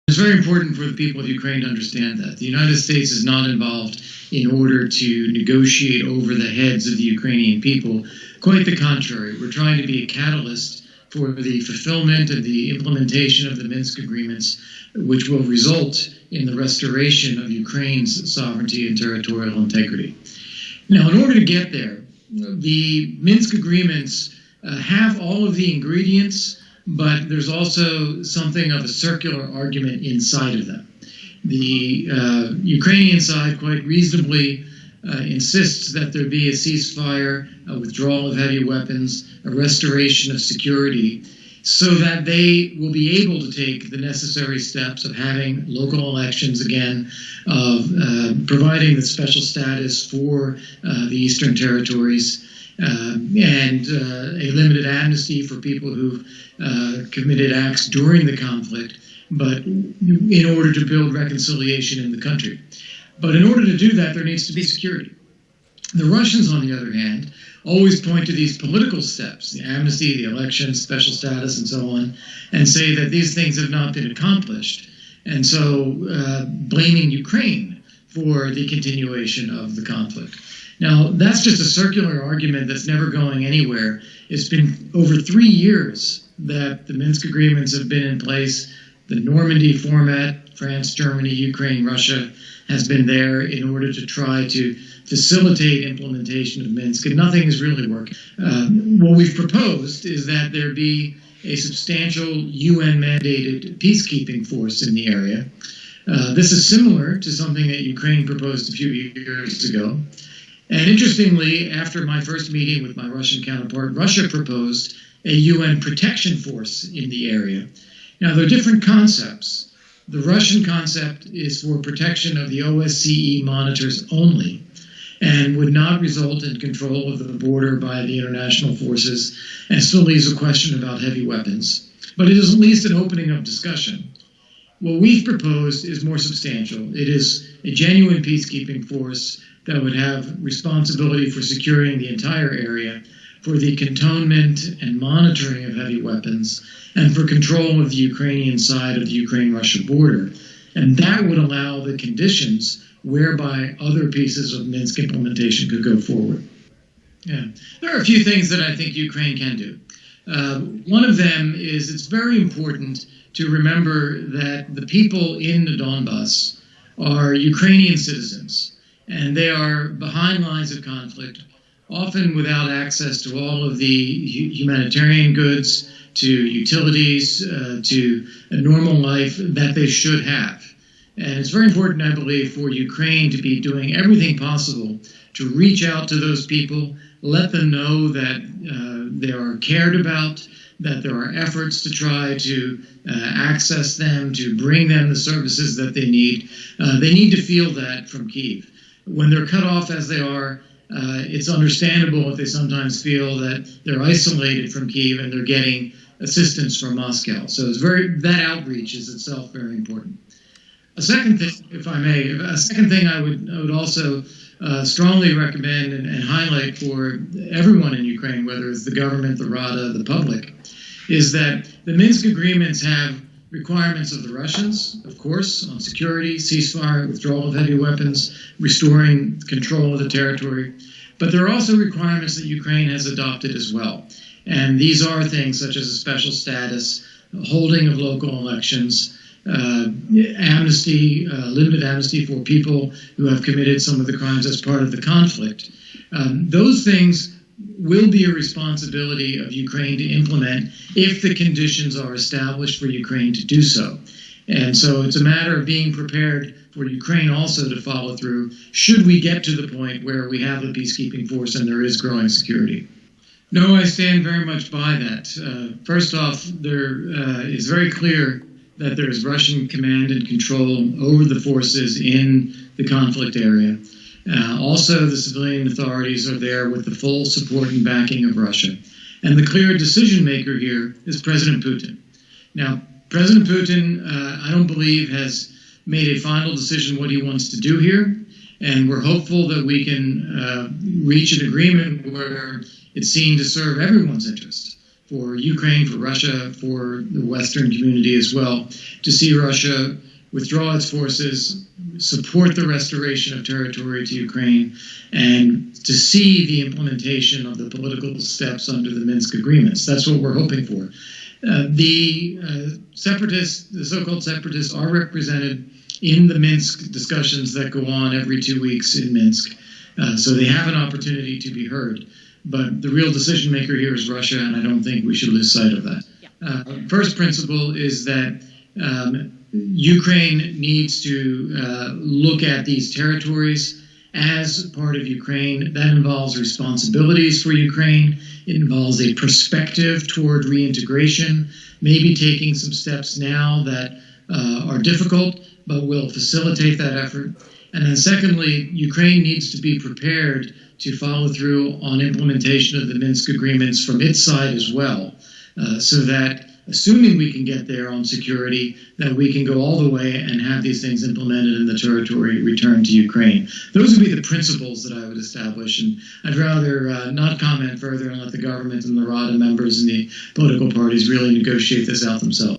It's very important for the people of Ukraine to understand that. The United States is not involved in order to negotiate over the heads of the Ukrainian people. Quite the contrary. We're trying to be a catalyst for the fulfillment and the implementation of the Minsk agreements, which will result in the restoration of Ukraine's sovereignty and territorial integrity. Now, in order to get there, the Minsk agreements have all of the ingredients, but there's also something of a circular argument inside of them. The Ukrainian side quite reasonably insists that there be a ceasefire, a withdrawal of heavy weapons, a restoration of security, so that they will be able to take the necessary steps of having local elections again, of providing the special status for the Eastern Territories, and a limited amnesty for people who've committed acts during the conflict, but in order to build reconciliation in the country. But in order to do that, there needs to be security. The Russians, on the other hand, always point to these political steps, the amnesty, the election, special status, and so on, and say that these things have not been accomplished, and so blaming Ukraine for the continuation of the conflict. Now, that's just a circular argument that's never going anywhere. It's been over 3 years that the Minsk agreements have been in place. The Normandy format, France, Germany, Ukraine, Russia, has been there in order to try to facilitate implementation of Minsk, and nothing is really working. What we've proposed is that there be a substantial UN-mandated peacekeeping force in the area. This is similar to something that Ukraine proposed a few years ago. And interestingly, after my first meeting with my Russian counterpart, Russia proposed a UN protection force in the area. Now, there are different concepts. The Russian concept is for protection of the OSCE monitors only, and would not result in control of the border by the international forces, and still leaves a question about heavy weapons. But it is at least an opening of discussion. What we've proposed is more substantial. It is a genuine peacekeeping force that would have responsibility for securing the entire area, for the cantonment and monitoring of heavy weapons, and for control of the Ukrainian side of the Ukraine-Russia border. And that would allow the conditions whereby other pieces of Minsk implementation could go forward. Yeah. There are a few things that I think Ukraine can do. One of them is it's very important to remember that the people in the Donbass are Ukrainian citizens, and they are behind lines of conflict, often without access to all of the humanitarian goods, to utilities, to a normal life that they should have. And it's very important, I believe, for Ukraine to be doing everything possible to reach out to those people, let them know that they are cared about, that there are efforts to try to access them, to bring them the services that they need. They need to feel that from Kyiv. When they're cut off as they are, it's understandable if they sometimes feel that they're isolated from Kyiv and they're getting assistance from Moscow. So it's that outreach is itself very important. A second thing, if I may, I would also strongly recommend and highlight for everyone in Ukraine, whether it's the government, the Rada, the public, is that the Minsk agreements have requirements of the Russians, of course, on security, ceasefire, withdrawal of heavy weapons, restoring control of the territory. But there are also requirements that Ukraine has adopted as well. And these are things such as a special status, holding of local elections, amnesty, limited amnesty for people who have committed some of the crimes as part of the conflict. Those things will be a responsibility of Ukraine to implement if the conditions are established for Ukraine to do so. And so it's a matter of being prepared for Ukraine also to follow through should we get to the point where we have a peacekeeping force and there is growing security. No, I stand very much by that. First off, there is very clear that there is Russian command and control over the forces in the conflict area. Also, the civilian authorities are there with the full support and backing of Russia. And the clear decision maker here is President Putin. Now, President Putin, I don't believe, has made a final decision what he wants to do here. And we're hopeful that we can reach an agreement where it's seen to serve everyone's interest. for Ukraine, for Russia, for the Western community as well, to see Russia withdraw its forces, support the restoration of territory to Ukraine, and to see the implementation of the political steps under the Minsk agreements. That's what we're hoping for. The separatists, the so-called separatists, are represented in the Minsk discussions that go on every 2 weeks in Minsk. So they have an opportunity to be heard. But the real decision maker here is Russia, and I don't think we should lose sight of that. First principle is that Ukraine needs to look at these territories as part of Ukraine. That involves responsibilities for Ukraine. It involves a perspective toward reintegration, maybe taking some steps now that are difficult, but will facilitate that effort. And then secondly, Ukraine needs to be prepared to follow through on implementation of the Minsk agreements from its side as well, so that assuming we can get there on security, that we can go all the way and have these things implemented in the territory returned to Ukraine. Those would be the principles that I would establish, and I'd rather not comment further and let the government and the RADA members and the political parties really negotiate this out themselves.